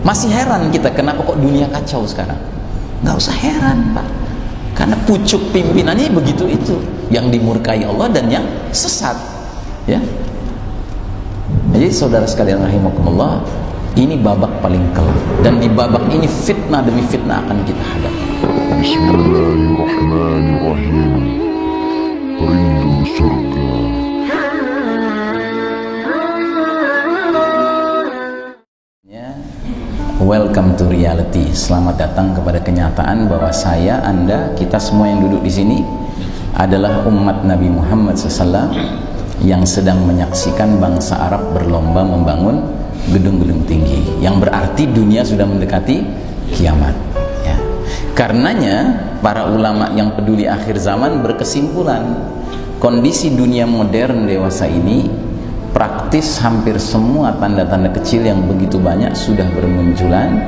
Masih heran kita kenapa kok dunia kacau sekarang? Nggak usah heran, Pak, karena pucuk pimpinannya begitu itu, yang dimurkai Allah dan yang sesat, ya. Jadi saudara sekalian rahimakumullah, ini babak paling kelam, dan di babak ini fitnah demi fitnah akan kita hadapi. Bismillahirrahmanirrahim. Rindu surga. Welcome to reality. Selamat datang kepada kenyataan bahwa saya, Anda, kita semua yang duduk di sini adalah umat Nabi Muhammad SAW yang sedang menyaksikan bangsa Arab berlomba membangun gedung-gedung tinggi, yang berarti dunia sudah mendekati kiamat, ya. Karenanya para ulama yang peduli akhir zaman berkesimpulan, kondisi dunia modern dewasa ini praktis hampir semua tanda-tanda kecil yang begitu banyak sudah bermunculan,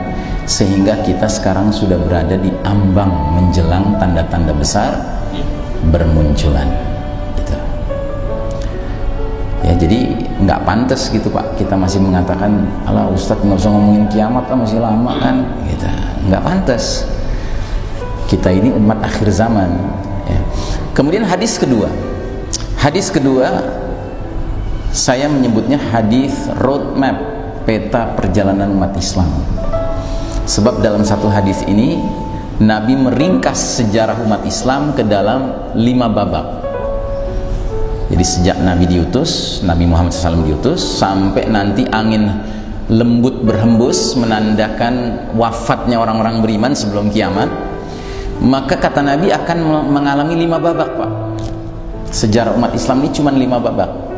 sehingga kita sekarang sudah berada di ambang menjelang tanda-tanda besar bermunculan, gitu. Ya, jadi nggak pantas gitu, Pak, kita masih mengatakan, alah Ustadz nggak usah ngomongin kiamat lah, masih lama kan, gitu. Nggak pantas. Kita ini umat akhir zaman, ya. Kemudian hadis kedua saya menyebutnya hadis roadmap, peta perjalanan umat Islam. Sebab dalam satu hadis ini Nabi meringkas sejarah umat Islam ke dalam 5 babak. Jadi sejak Nabi diutus, Nabi Muhammad SAW diutus, sampai nanti angin lembut berhembus menandakan wafatnya orang-orang beriman sebelum kiamat, maka kata Nabi akan mengalami 5 babak, Pak. Sejarah umat Islam ini cuma 5 babak.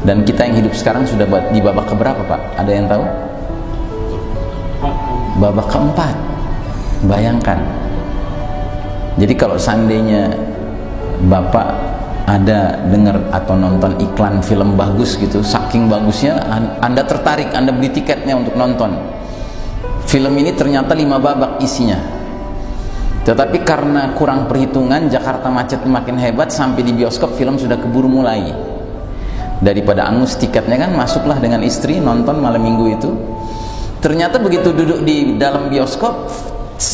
Dan kita yang hidup sekarang sudah di babak keberapa, Pak? Ada yang tahu? Babak keempat. Bayangkan. Jadi kalau seandainya Bapak ada dengar atau nonton iklan film bagus gitu, saking bagusnya Anda tertarik, Anda beli tiketnya untuk nonton. Film ini ternyata 5 babak isinya. Tetapi karena kurang perhitungan, Jakarta macet makin hebat, sampai di bioskop film sudah keburu mulai. Daripada angus tiketnya kan, masuklah dengan istri nonton malam minggu itu. Ternyata begitu duduk di dalam bioskop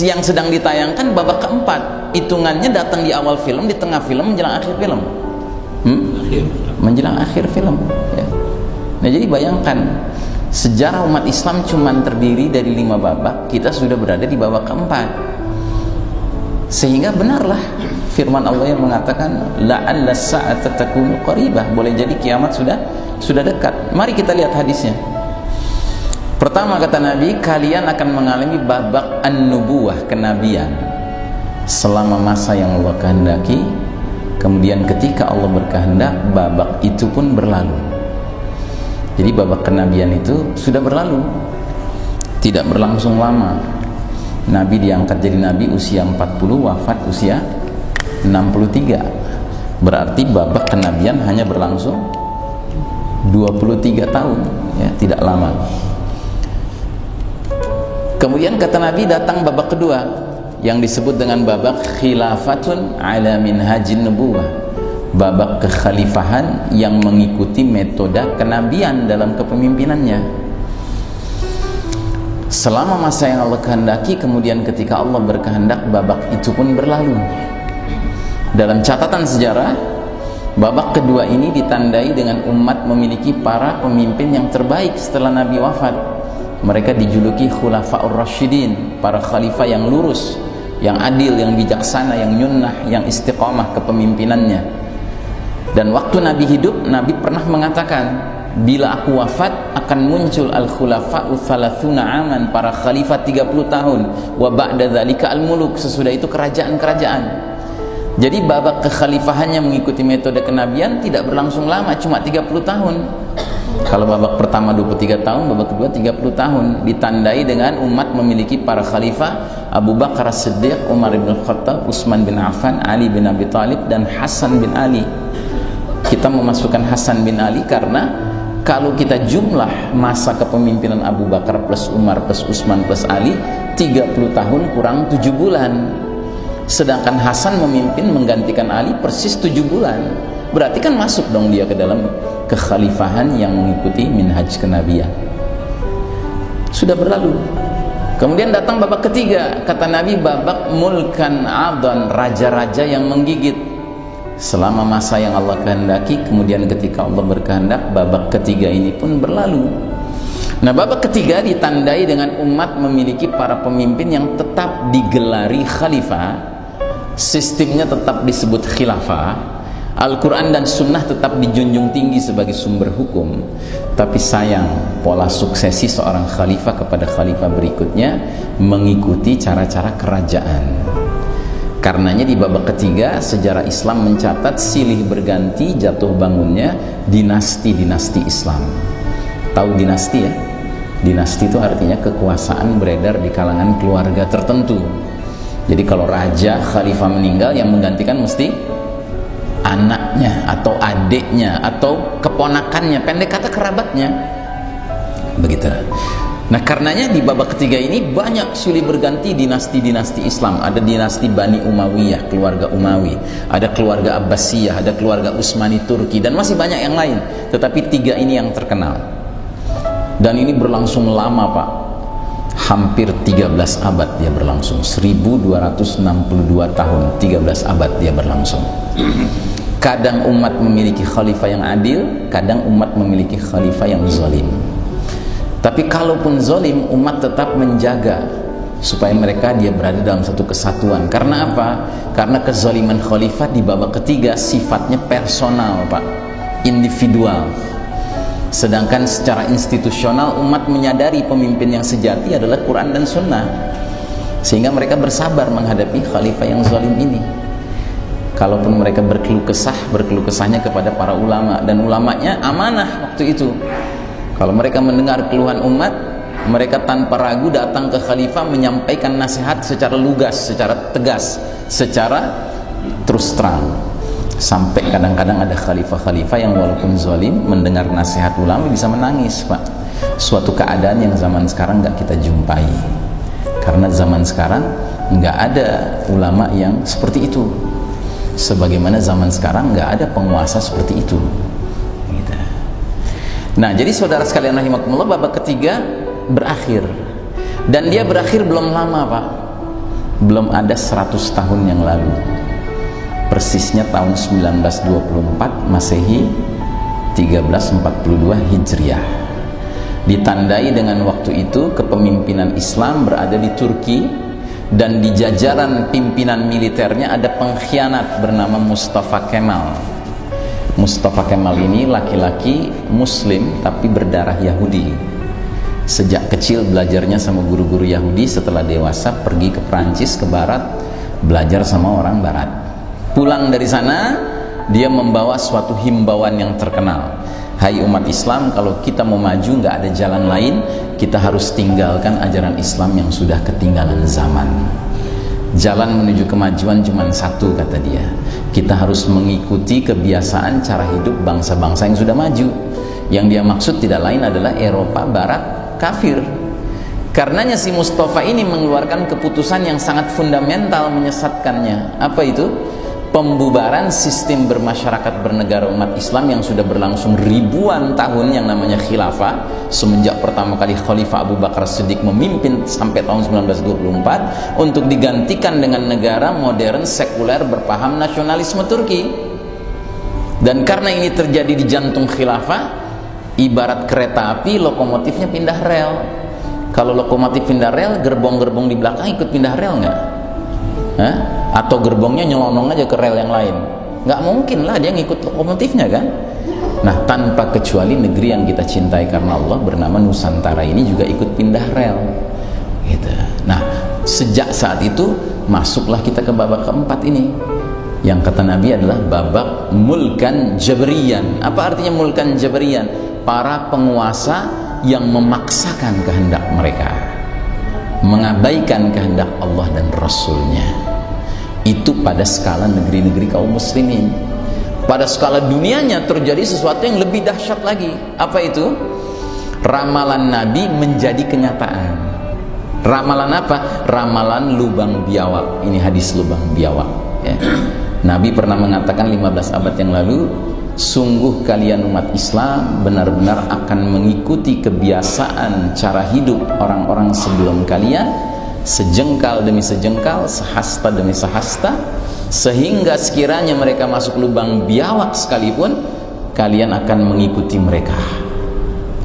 yang sedang ditayangkan babak keempat, hitungannya datang di awal film, di tengah film, menjelang akhir film. Menjelang akhir film, ya. Nah, jadi bayangkan, sejarah umat Islam cuma terdiri dari 5 babak, kita sudah berada di babak keempat. Sehingga benarlah firman Allah yang mengatakan la'alla sa'ata takunu qaribah, boleh jadi kiamat sudah dekat. Mari kita lihat hadisnya. Pertama kata Nabi, kalian akan mengalami babak an-nubuwah, kenabian, selama masa yang Allah kehendaki. Kemudian ketika Allah berkehendak, babak itu pun berlalu. Jadi babak kenabian itu sudah berlalu, tidak berlangsung lama. Nabi diangkat jadi Nabi usia 40, wafat usia 63. Berarti babak kenabian hanya berlangsung 23 tahun, ya, tidak lama. Kemudian kata Nabi datang babak kedua yang disebut dengan babak khilafatun ala minhajin nubuwah, babak kekhalifahan yang mengikuti metode kenabian dalam kepemimpinannya. Selama masa yang Allah kehendaki, kemudian ketika Allah berkehendak, babak itu pun berlalu. Dalam catatan sejarah, babak kedua ini ditandai dengan umat memiliki para pemimpin yang terbaik setelah Nabi wafat. Mereka dijuluki Khulafaur Rasyidin, para khalifah yang lurus, yang adil, yang bijaksana, yang nyunnah, yang istiqamah kepemimpinannya. Dan waktu Nabi hidup, Nabi pernah mengatakan, bila aku wafat akan muncul al-khulafa'u 30 aman, para khalifah 30 tahun, wa ba'da dzalika al-muluk, sesudah itu kerajaan-kerajaan. Jadi babak kekhalifahannya mengikuti metode kenabian tidak berlangsung lama, cuma 30 tahun. Kalau babak pertama 23 tahun, babak kedua 30 tahun, ditandai dengan umat memiliki para khalifah Abu Bakar As-Siddiq, Umar bin Khattab, Utsman bin Affan, Ali bin Abi Thalib, dan Hasan bin Ali. Kita memasukkan Hasan bin Ali karena kalau kita jumlah masa kepemimpinan Abu Bakar plus Umar plus Utsman plus Ali, 30 tahun kurang 7 bulan. Sedangkan Hasan memimpin menggantikan Ali persis 7 bulan. Berarti kan masuk dong dia ke dalam kekhalifahan yang mengikuti minhaj kenabian. sudah berlalu. Kemudian datang babak ketiga, kata Nabi, babak mulkan adhan, raja-raja yang menggigit. Selama masa yang Allah kehendaki, kemudian ketika Allah berkehendak, babak ketiga ini pun berlalu. Nah, babak ketiga ditandai dengan umat memiliki para pemimpin yang tetap digelari khalifah, sistemnya tetap disebut khilafah, Al-Quran dan Sunnah tetap dijunjung tinggi sebagai sumber hukum. Tapi sayang, pola suksesi seorang khalifah kepada khalifah berikutnya mengikuti cara-cara kerajaan. Karenanya di babak ketiga sejarah Islam mencatat silih berganti jatuh bangunnya dinasti-dinasti Islam. Tahu dinasti ya? Dinasti itu artinya kekuasaan beredar di kalangan keluarga tertentu. Jadi kalau raja khalifah meninggal, yang menggantikan mesti anaknya atau adiknya atau keponakannya, pendek kata kerabatnya, begitu. Nah, karenanya di babak ketiga ini banyak silih berganti dinasti-dinasti Islam. Ada dinasti Bani Umayyah, keluarga Umawi, ada keluarga Abbasiyah, ada keluarga Utsmani Turki, dan masih banyak yang lain. Tetapi tiga ini yang terkenal. Dan ini berlangsung lama, Pak. Hampir 13 abad dia berlangsung. 1262 tahun, 13 abad dia berlangsung. Kadang umat memiliki khalifah yang adil, kadang umat memiliki khalifah yang zalim. Tapi kalaupun zalim, umat tetap menjaga supaya mereka dia berada dalam satu kesatuan. Karena apa? Karena kezaliman khalifah di babak ketiga sifatnya personal, Pak, individual. Sedangkan secara institusional umat menyadari pemimpin yang sejati adalah Quran dan Sunnah, sehingga mereka bersabar menghadapi khalifah yang zalim ini. Kalaupun mereka berkeluh kesahnya kepada para ulama, dan ulamanya amanah waktu itu. Kalau mereka mendengar keluhan umat, mereka tanpa ragu datang ke khalifah menyampaikan nasihat secara lugas, secara tegas, secara terus terang. Sampai kadang-kadang ada khalifah-khalifah yang walaupun zalim mendengar nasihat ulama bisa menangis, Pak. Suatu keadaan yang zaman sekarang nggak kita jumpai. Karena zaman sekarang nggak ada ulama yang seperti itu. Sebagaimana zaman sekarang nggak ada penguasa seperti itu. Gitu. Nah, jadi saudara sekalian rahimakumullah, babak ketiga berakhir. Dan dia berakhir belum lama, Pak. Belum ada 100 tahun yang lalu. Persisnya tahun 1924 Masehi, 1342 Hijriah. Ditandai dengan waktu itu kepemimpinan Islam berada di Turki, dan di jajaran pimpinan militernya ada pengkhianat bernama Mustafa Kemal. Mustafa Kemal ini laki-laki muslim tapi berdarah Yahudi. Sejak kecil belajarnya sama guru-guru Yahudi, setelah dewasa pergi ke Prancis, ke barat, belajar sama orang barat. Pulang dari sana dia membawa suatu himbauan yang terkenal. Hai umat Islam, kalau kita mau maju nggak ada jalan lain, kita harus tinggalkan ajaran Islam yang sudah ketinggalan zaman. Jalan menuju kemajuan cuma satu, kata dia. Kita harus mengikuti kebiasaan cara hidup bangsa-bangsa yang sudah maju. Yang dia maksud tidak lain adalah Eropa Barat kafir. Karenanya si Mustafa ini mengeluarkan keputusan yang sangat fundamental menyesatkannya. Apa itu? Pembubaran sistem bermasyarakat bernegara umat Islam yang sudah berlangsung ribuan tahun yang namanya khilafah, semenjak pertama kali Khalifah Abu Bakar Siddiq memimpin sampai tahun 1924, untuk digantikan dengan negara modern sekuler berpaham nasionalisme Turki. Dan karena ini terjadi di jantung khilafah, ibarat kereta api, lokomotifnya pindah rel. Kalau lokomotif pindah rel, gerbong-gerbong di belakang ikut pindah rel nggak? Hah? Atau gerbongnya nyelonong aja ke rel yang lain? Nggak mungkin lah, dia ngikut lokomotifnya kan. Nah, tanpa kecuali negeri yang kita cintai karena Allah bernama Nusantara ini juga ikut pindah rel gitu. Nah, sejak saat itu masuklah kita ke babak keempat ini, yang kata Nabi adalah babak mulkan jabriyan. Apa artinya mulkan jabriyan? Para penguasa yang memaksakan kehendak mereka, mengabaikan kehendak Allah dan Rasulnya. Itu pada skala negeri-negeri kaum muslimin. Pada skala dunianya terjadi sesuatu yang lebih dahsyat lagi. Apa itu? Ramalan Nabi menjadi kenyataan. Ramalan apa? Ramalan lubang biawak. Ini hadis lubang biawak ya. Nabi pernah mengatakan 15 abad yang lalu, sungguh kalian umat Islam benar-benar akan mengikuti kebiasaan cara hidup orang-orang sebelum kalian, sejengkal demi sejengkal, sehasta demi sehasta, sehingga sekiranya mereka masuk lubang biawak sekalipun kalian akan mengikuti mereka.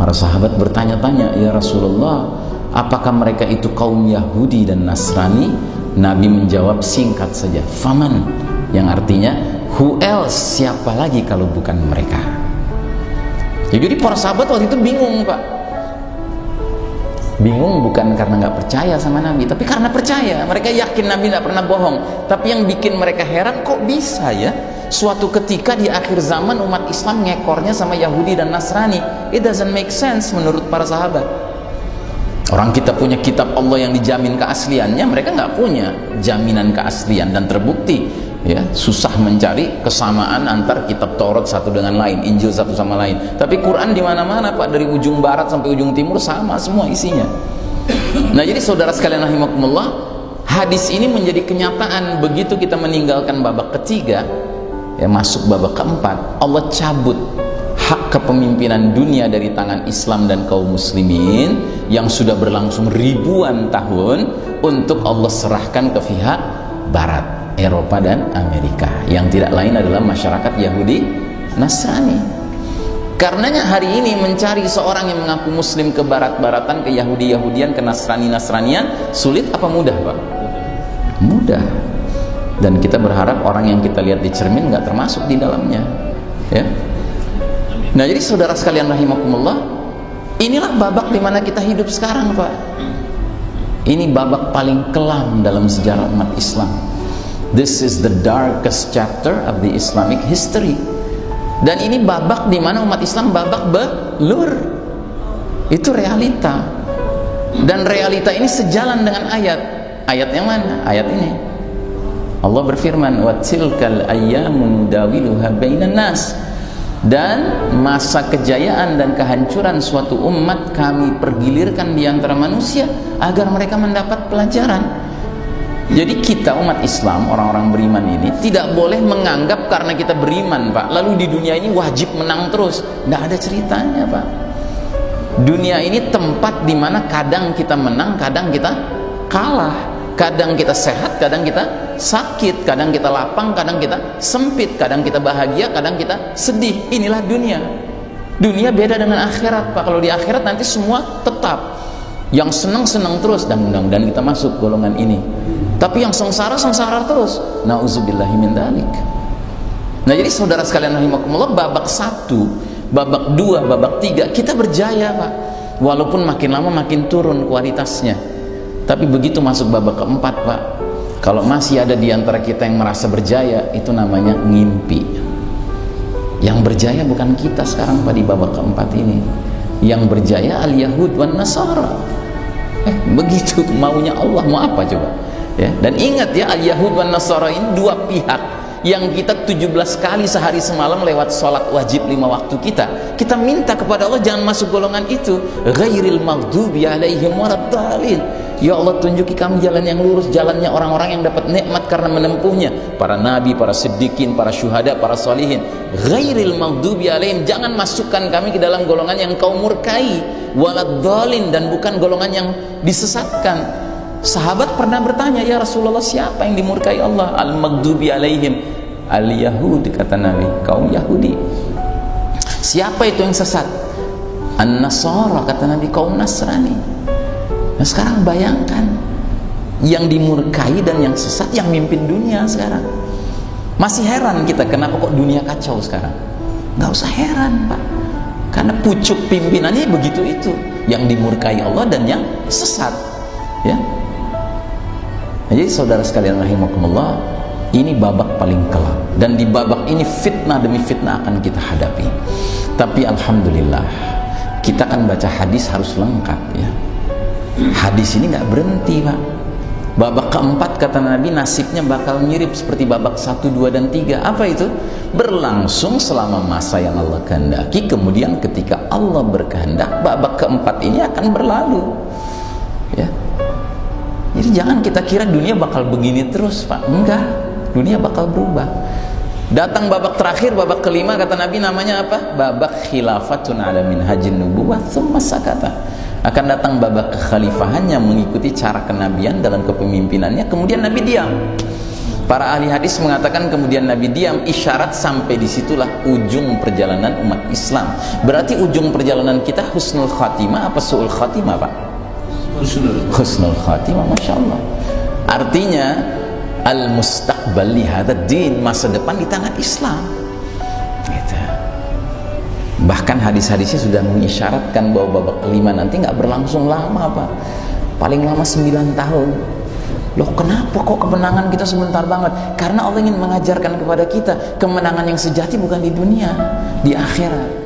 Para sahabat bertanya-tanya, ya Rasulullah, apakah mereka itu kaum Yahudi dan Nasrani? Nabi menjawab singkat saja, faman, yang artinya who else, siapa lagi kalau bukan mereka. Ya, jadi para sahabat waktu itu bingung, Pak. Bingung bukan karena nggak percaya sama Nabi, tapi karena percaya. Mereka yakin Nabi nggak pernah bohong. Tapi yang bikin mereka heran, kok bisa ya suatu ketika di akhir zaman umat Islam ngekornya sama Yahudi dan Nasrani? It doesn't make sense menurut para sahabat. Orang kita punya kitab Allah yang dijamin keasliannya, mereka nggak punya jaminan keaslian, dan terbukti ya susah mencari kesamaan antar kitab Taurat satu dengan lain, Injil satu sama lain. Tapi Quran di mana-mana, Pak, dari ujung barat sampai ujung timur sama semua isinya. Nah, jadi saudara sekalian rahimakumullah, hadis ini menjadi kenyataan begitu kita meninggalkan babak ketiga, ya masuk babak keempat, Allah cabut hak kepemimpinan dunia dari tangan Islam dan kaum muslimin yang sudah berlangsung ribuan tahun untuk Allah serahkan ke pihak barat, Eropa dan Amerika, yang tidak lain adalah masyarakat Yahudi Nasrani. Karenanya hari ini mencari seorang yang mengaku muslim ke barat-baratan, ke Yahudi-Yahudian, ke Nasrani-Nasranian, sulit apa mudah, Pak? Mudah. Dan kita berharap orang yang kita lihat di cermin nggak termasuk di dalamnya, ya. Nah, jadi saudara sekalian rahimakumullah, inilah babak di mana kita hidup sekarang, Pak. Ini babak paling kelam dalam sejarah umat Islam. This is the darkest chapter of the Islamic history. Dan ini babak di mana umat Islam babak belur. Itu realita. Dan realita ini sejalan dengan ayat. Ayat yang mana? Ayat ini. Allah berfirman, "Wa tilkal ayyamu nudawiluha bainan nas." Dan masa kejayaan dan kehancuran suatu umat kami pergilirkan di antara manusia agar mereka mendapat pelajaran. Jadi kita umat Islam, orang-orang beriman ini tidak boleh menganggap karena kita beriman, Pak, lalu di dunia ini wajib menang terus. Tidak ada ceritanya, Pak. Dunia ini tempat di mana kadang kita menang, kadang kita kalah. Kadang kita sehat, kadang kita sakit, kadang kita lapang, kadang kita sempit, kadang kita bahagia, kadang kita sedih. Inilah dunia. Dunia beda dengan akhirat, Pak. Kalau di akhirat nanti semua tetap. Yang senang-senang terus, dan mudah-mudahan kita masuk golongan ini. Tapi yang sengsara-sengsara terus. Nauzubillahi min dzalik. Nah, jadi saudara sekalian rahimakumullah, babak 1, babak 2, babak 3 kita berjaya, Pak. Walaupun makin lama makin turun kualitasnya. Tapi begitu masuk babak keempat, Pak, kalau masih ada di antara kita yang merasa berjaya, itu namanya ngimpi. Yang berjaya bukan kita sekarang, Pak, di babak keempat ini. Yang berjaya al-Yahud wan Nasara. Begitu maunya Allah, mau apa coba? Ya, dan ingat ya, al-Yahud wan Nasara ini dua pihak yang kita 17 kali sehari semalam lewat sholat wajib 5 waktu kita minta kepada Allah jangan masuk golongan itu, ghairil maghdubi alaihim waladdallin. Ya Allah, tunjuki kami jalan yang lurus, jalannya orang-orang yang dapat nikmat karena menempuhnya, para nabi, para siddiqin, para syuhada, para salihin. Ghairil maghdubi alaihim, jangan masukkan kami ke dalam golongan yang kau murkai, waladdallin, dan bukan golongan yang disesatkan. Sahabat pernah bertanya, ya Rasulullah, siapa yang dimurkai Allah? Al-maghdubi alaihim al-Yahud, kata Nabi, kaum Yahudi. Siapa itu yang sesat? An-Nasara, kata Nabi, kaum Nasrani. Nah, sekarang bayangkan, yang dimurkai dan yang sesat yang mimpin dunia sekarang. Masih heran kita kenapa kok dunia kacau sekarang? Nggak usah heran, Pak, karena pucuk pimpinannya begitu itu, yang dimurkai Allah dan yang sesat, ya. Nah, jadi saudara sekalian rahimakumullah, ini babak paling kelam, dan di babak ini fitnah demi fitnah akan kita hadapi. Tapi alhamdulillah, kita kan baca hadis harus lengkap, ya. Hadis ini nggak berhenti, Pak. Babak keempat kata Nabi nasibnya bakal mirip seperti babak 1, 2, dan 3. Apa itu? Berlangsung selama masa yang Allah kehendaki, kemudian ketika Allah berkehendak, babak keempat ini akan berlalu, ya. Jadi jangan kita kira dunia bakal begini terus, Pak. Enggak, dunia bakal berubah. Datang babak terakhir, babak kelima, kata Nabi, namanya apa? Babak khilafatun ala minhajin nubuwah tsumma sakata. Akan datang babak kekhalifahan yang mengikuti cara kenabian dalam kepemimpinannya, kemudian Nabi diam. Para ahli hadis mengatakan kemudian Nabi diam, isyarat sampai disitulah ujung perjalanan umat Islam. Berarti ujung perjalanan kita husnul khatimah apa su'ul khatimah, Pak? Husnul khatimah, Masya Allah. Artinya al-mustaqbal li hadzal din, masa depan di tangan Islam gitu. Bahkan hadis-hadisnya sudah mengisyaratkan bahwa babak kelima nanti nggak berlangsung lama, Pak. Paling lama 9 tahun. Loh, kenapa kok kemenangan kita sebentar banget? Karena Allah ingin mengajarkan kepada kita kemenangan yang sejati bukan di dunia, di akhirat.